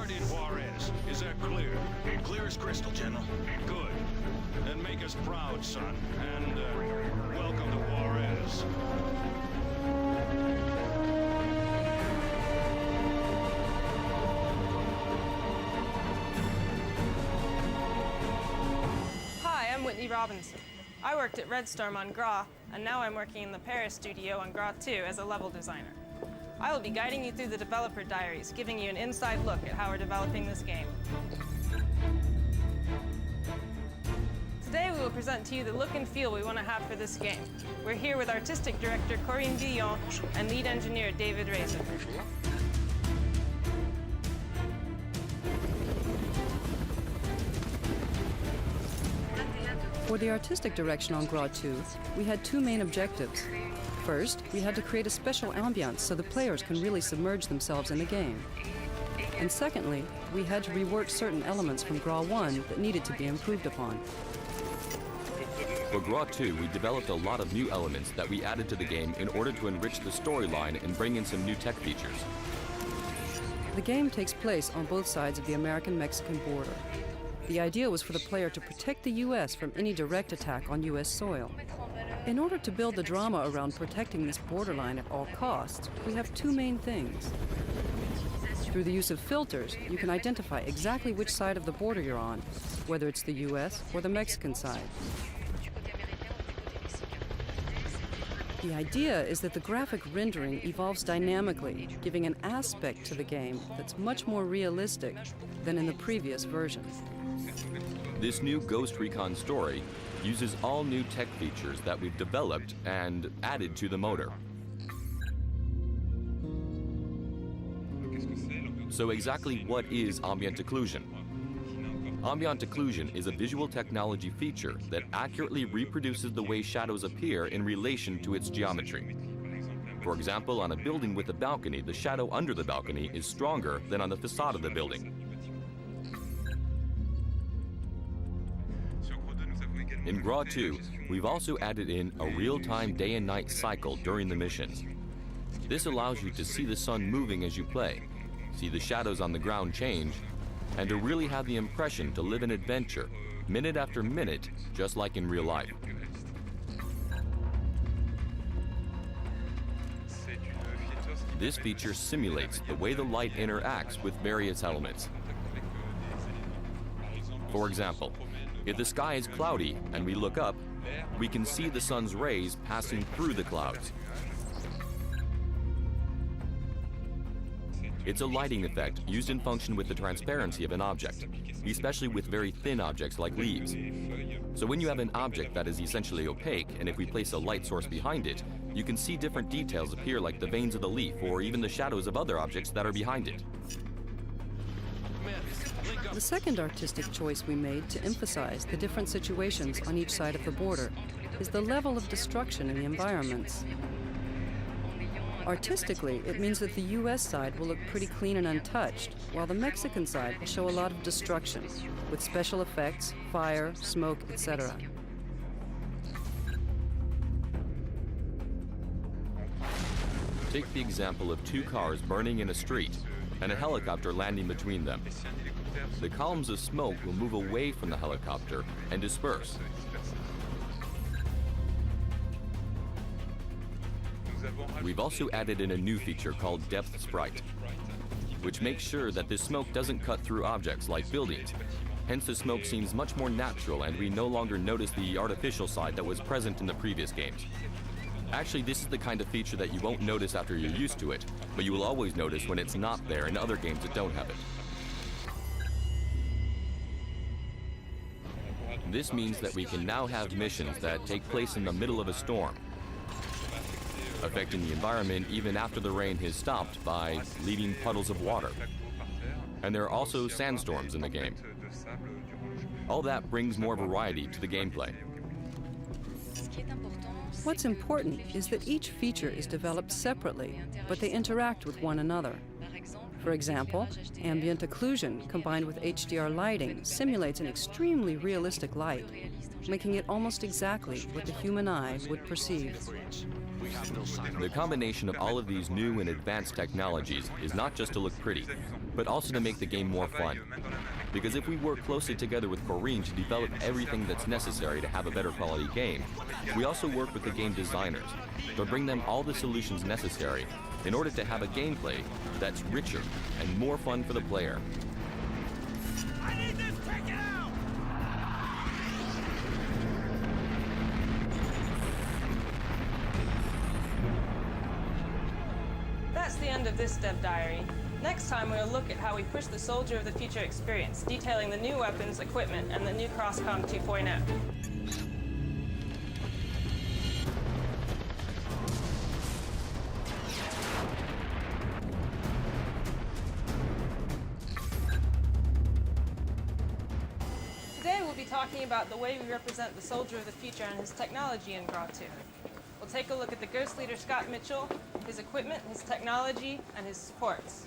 port in Juarez. Is that clear? Clear as crystal, General. Good. Then make us proud, son. And, welcome to Juarez. Hi, I'm Whitney Robinson. I worked at Red Storm on Gra, and now I'm working in the Paris studio on Gra 2 as a level designer. I will be guiding you through the developer diaries, giving you an inside look at how we're developing this game. Today we will present to you the look and feel we want to have for this game. We're here with artistic director Corinne Guillon and lead engineer David Razor. For the artistic direction on Gra 2, we had two main objectives. First, we had to create a special ambiance so the players can really submerge themselves in the game. And secondly, we had to rework certain elements from Gra 1 that needed to be improved upon. For Gra 2, we developed a lot of new elements that we added to the game in order to enrich the storyline and bring in some new tech features. The game takes place on both sides of the American-Mexican border. The idea was for the player to protect the U.S. from any direct attack on U.S. soil. In order to build the drama around protecting this borderline at all costs, we have two main things. Through the use of filters, you can identify exactly which side of the border you're on, whether it's the U.S. or the Mexican side. The idea is that the graphic rendering evolves dynamically, giving an aspect to the game that's much more realistic than in the previous version. This new Ghost Recon story uses all new tech features that we've developed and added to the motor. So exactly what is ambient occlusion? Ambient occlusion is a visual technology feature that accurately reproduces the way shadows appear in relation to its geometry. For example, on a building with a balcony, the shadow under the balcony is stronger than on the facade of the building. In Gra 2, we've also added in a real-time day and night cycle during the missions. This allows you to see the sun moving as you play, see the shadows on the ground change, and to really have the impression to live an adventure, minute after minute, just like in real life. This feature simulates the way the light interacts with various elements. For example, if the sky is cloudy and we look up, we can see the sun's rays passing through the clouds. It's a lighting effect used in function with the transparency of an object, especially with very thin objects like leaves. So when you have an object that is essentially opaque, and if we place a light source behind it, you can see different details appear like the veins of the leaf or even the shadows of other objects that are behind it. The second artistic choice we made to emphasize the different situations on each side of the border is the level of destruction in the environments. Artistically, it means that the U.S. side will look pretty clean and untouched, while the Mexican side will show a lot of destruction, with special effects, fire, smoke, etc. Take the example of two cars burning in a street and a helicopter landing between them. The columns of smoke will move away from the helicopter and disperse. We've also added in a new feature called Depth Sprite, which makes sure that this smoke doesn't cut through objects like buildings. Hence, the smoke seems much more natural and we no longer notice the artificial side that was present in the previous games. Actually, this is the kind of feature that you won't notice after you're used to it, but you will always notice when it's not there in other games that don't have it. This means that we can now have missions that take place in the middle of a storm, affecting the environment even after the rain has stopped by leaving puddles of water. And there are also sandstorms in the game. All that brings more variety to the gameplay. What's important is that each feature is developed separately, but they interact with one another. For example, ambient occlusion combined with HDR lighting simulates an extremely realistic light, making it almost exactly what the human eye would perceive. The combination of all of these new and advanced technologies is not just to look pretty, but also to make the game more fun. Because if we work closely together with Corrine to develop everything that's necessary to have a better quality game, we also work with the game designers to bring them all the solutions necessary in order to have a gameplay that's richer and more fun for the player. I need this taken out! That's the end of this dev diary. Next time we'll look at how we push the Soldier of the Future experience, detailing the new weapons, equipment, and the new Crosscom 2.0. Today we'll be talking about the way we represent the Soldier of the Future and his technology in GRA 2. We'll take a look at the Ghost Leader Scott Mitchell, his equipment, his technology, and his supports.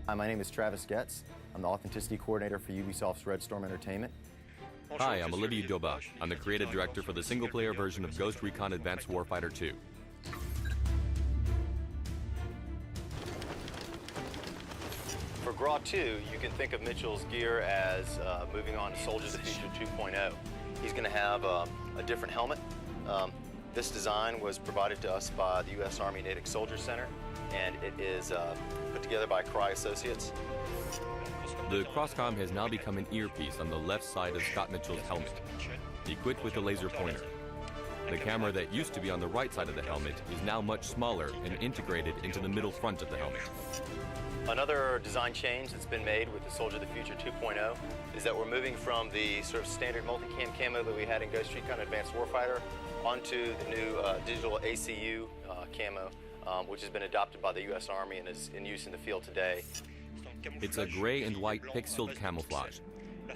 Hi, my name is Travis Getz. I'm the Authenticity Coordinator for Ubisoft's Red Storm Entertainment. Hi, I'm Olivier Doba. I'm the creative director for the single-player version of Ghost Recon Advanced Warfighter 2. For GRA 2, you can think of Mitchell's gear as moving on to Soldier of the Future 2.0. He's going to have a different helmet. This design was provided to us by the U.S. Army Natick Soldier Center, and it is put together by Cry Associates. The Crosscom has now become an earpiece on the left side of Scott Mitchell's helmet, equipped with a laser pointer. The camera that used to be on the right side of the helmet is now much smaller and integrated into the middle front of the helmet. Another design change that's been made with the Soldier of the Future 2.0 is that we're moving from the sort of standard multicam camo that we had in Ghost Recon Advanced Warfighter onto the new digital ACU camo, which has been adopted by the U.S. Army and is in use in the field today. It's a gray and white pixeled camouflage.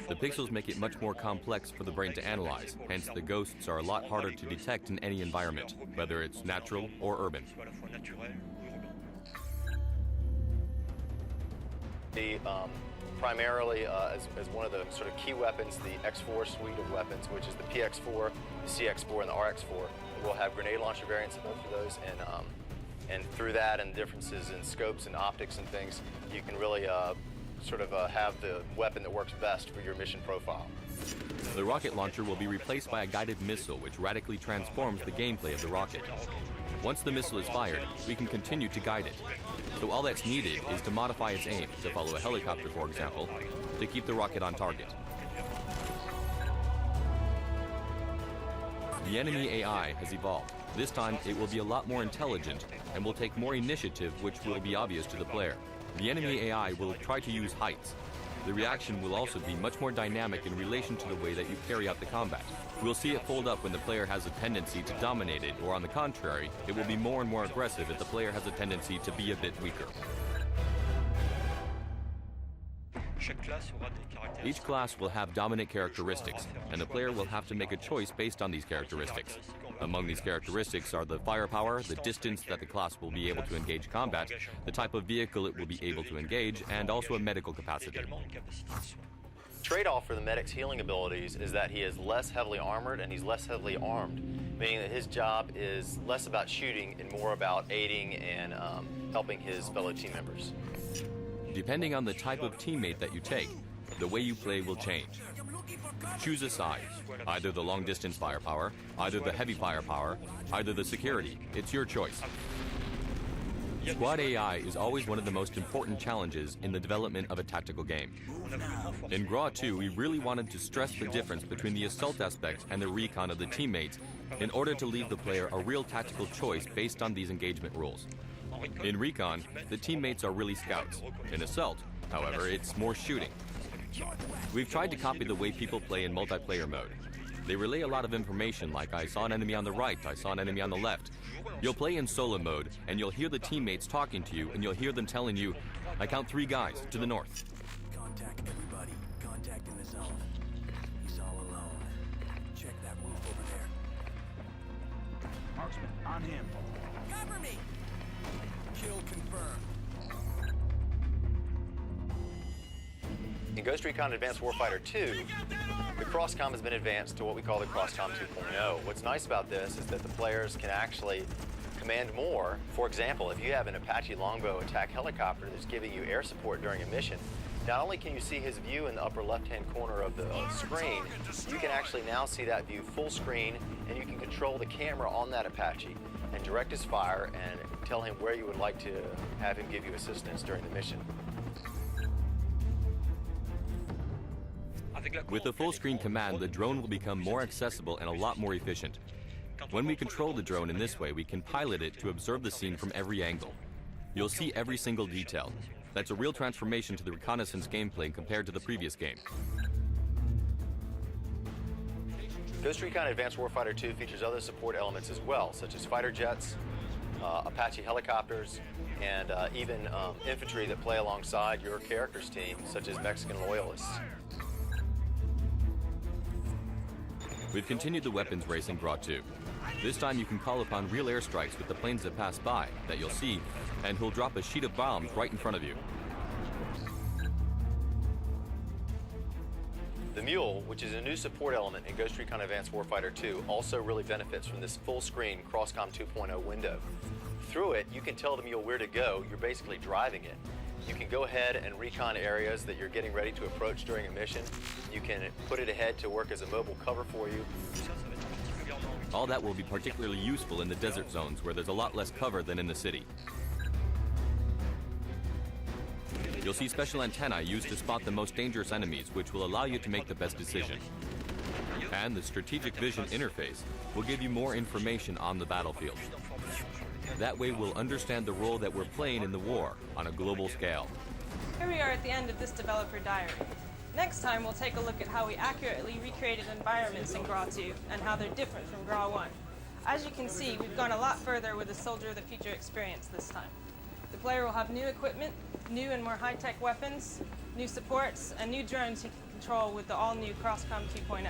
The pixels make it much more complex for the brain to analyze, hence the ghosts are a lot harder to detect in any environment, whether it's natural or urban. Primarily as one of the sort of key weapons, the X4 suite of weapons, which is the PX4, the CX4, and the RX4. We'll have grenade launcher variants of both of those, and through that and differences in scopes and optics and things, you can really have the weapon that works best for your mission profile. The rocket launcher will be replaced by a guided missile which radically transforms the gameplay of the rocket. Once the missile is fired, we can continue to guide it. So all that's needed is to modify its aim, to follow a helicopter, for example, to keep the rocket on target. The enemy AI has evolved. This time, it will be a lot more intelligent and will take more initiative, which will be obvious to the player. The enemy AI will try to use heights. The reaction will also be much more dynamic in relation to the way that you carry out the combat. We'll see it fold up when the player has a tendency to dominate it, or on the contrary, it will be more and more aggressive if the player has a tendency to be a bit weaker. Each class will have dominant characteristics, and the player will have to make a choice based on these characteristics. Among these characteristics are the firepower, the distance that the class will be able to engage combat, the type of vehicle it will be able to engage, and also a medical capacity. Trade-off for the medic's healing abilities is that he is less heavily armored and he's less heavily armed, meaning that his job is less about shooting and more about aiding and helping his fellow team members. Depending on the type of teammate that you take, the way you play will change. Choose a side, either the long-distance firepower, either the heavy firepower, either the security. It's your choice. Squad AI is always one of the most important challenges in the development of a tactical game. In GRA 2, we really wanted to stress the difference between the assault aspect and the recon of the teammates in order to leave the player a real tactical choice based on these engagement rules. In Recon, the teammates are really scouts. In Assault, however, it's more shooting. We've tried to copy the way people play in multiplayer mode. They relay a lot of information like, I saw an enemy on the right, I saw an enemy on the left. You'll play in solo mode, and you'll hear the teammates talking to you, and you'll hear them telling you, I count 3 guys to the north. Contact everybody. Contact in the zone. He's all alone. Check that roof over there. Marksman, on him. Cover me! Kill confirmed. In Ghost Recon Advanced Warfighter 2, The Crosscom has been advanced to what we call the Crosscom 2.0. What's nice about this is that the players can actually command more. For example, if you have an Apache Longbow attack helicopter that's giving you air support during a mission, not only can you see his view in the upper left-hand corner of the screen, you can actually now see that view full screen, and you can control the camera on that Apache and direct his fire and tell him where you would like to have him give you assistance during the mission. With the full screen command, the drone will become more accessible and a lot more efficient. When we control the drone in this way, we can pilot it to observe the scene from every angle. You'll see every single detail. That's a real transformation to the reconnaissance gameplay compared to the previous game. Ghost Recon Advanced Warfighter 2 features other support elements as well, such as fighter jets, Apache helicopters, and even infantry that play alongside your character's team, such as Mexican loyalists. We've continued the weapons race in GRA 2. This time you can call upon real airstrikes with the planes that pass by, that you'll see, and he'll drop a sheet of bombs right in front of you. The Mule, which is a new support element in Ghost Recon Advanced Warfighter 2, also really benefits from this full-screen Crosscom 2.0 window. Through it, you can tell the Mule where to go. You're basically driving it. You can go ahead and recon areas that you're getting ready to approach during a mission. You can put it ahead to work as a mobile cover for you. All that will be particularly useful in the desert zones where there's a lot less cover than in the city. You'll see special antennae used to spot the most dangerous enemies, which will allow you to make the best decision. And the strategic vision interface will give you more information on the battlefield. That way we'll understand the role that we're playing in the war on a global scale. Here we are at the end of this developer diary. Next time, we'll take a look at how we accurately recreated environments in GRA 2 and how they're different from GRA 1. As you can see, we've gone a lot further with the Soldier of the Future experience this time. The player will have new equipment, new and more high-tech weapons, new supports, and new drones he can control with the all-new Crosscom 2.0.